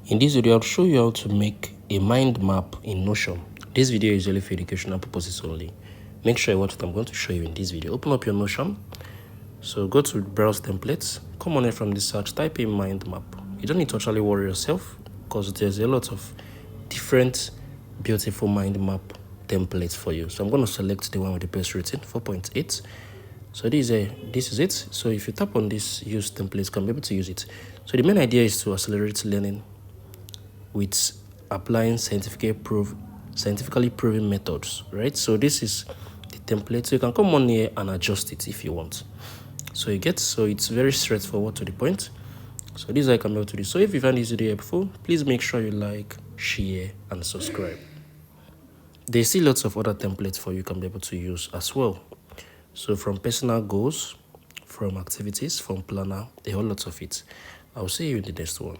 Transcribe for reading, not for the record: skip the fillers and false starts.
In this video, I'll show you how to make a mind map in Notion. This video is only for educational purposes only. Make sure you watch what I'm going to show you in this video. Open up your Notion. So go to browse templates. Come on in from the search, type in mind map. You don't need to actually worry yourself because there's a lot of different beautiful mind map templates for you. So I'm going to select the one with the best rating, 4.8. So this is it. So if you tap on this use templates, you can be able to use it. So the main idea is to accelerate learning with applying scientifically proven methods, right? So this is the template. So you can come on here and adjust it if you want. So it's very straightforward to the point. So this is how I can be able to do. So if you find this video helpful, please make sure you like, share, and subscribe. There's still lots of other templates for you can be able to use as well. So from personal goals, from activities, from planner, a whole lot of it. I'll see you in the next one.